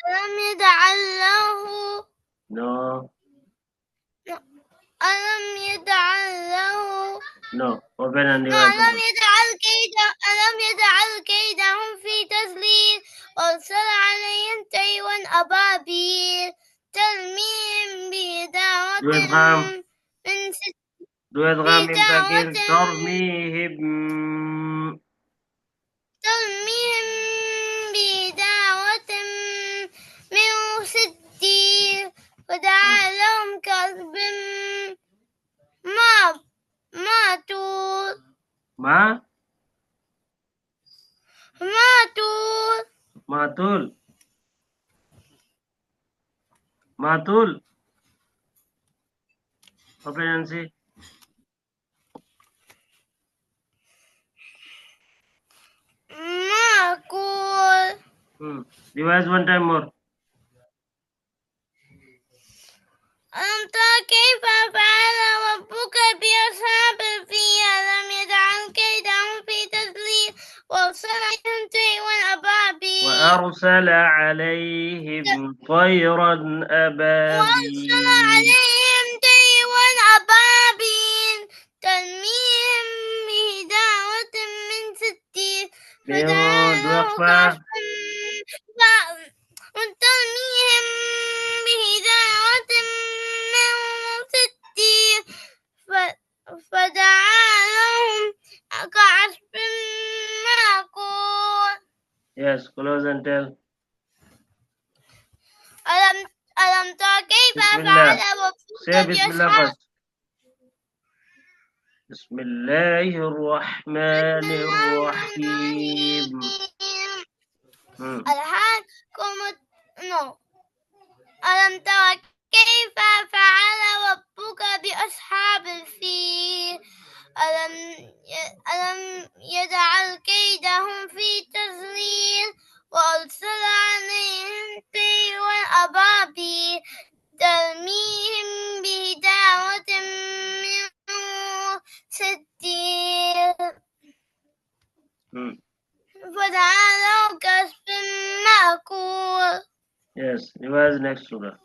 ألم يجعل له No. ألم يجعل له No. Open and revise the word. ألم يجعل كيدهم في تضليل وأرسل عليهم طيرا أبابيل ترميهم Do إدغام. من س- Do إدغام من تأكيد ترميهم. ترميهم بدعوة من سجيل فدعا لهم كلب ماتوا ما ماتوا Matul. Matul. Open and see. معقول Revise one time more. ألم تر كيف فعل ربك بأصحاب الفيل ألم يجعل كيدهم في تضليل وأرسل عليهم طيرا أبابيل وأرسل عليهم طيرا وأرسل أبابيل عليهم طيرا أبابيل ترميهم بحجارة من سجيل فجعله دوخفة. ترميهم بحجارة من سجيل فجعلهم كعصف مأكول. Yes, close and tell. ألم تر كيف Bismillah. فعل ربك Say Bismillah بأصحاب first. بسم الله الرحمن الرحيم. ألهاكم نو ألم تر كيف فعل ربك بأصحاب الفيل ألم يجعل كيدهم في تضليل وأرسل عليهم طيرا أبابيل ترميهم بحجارة من سجيل فجعلهم كعصف مأكول. Yes, revise next surah.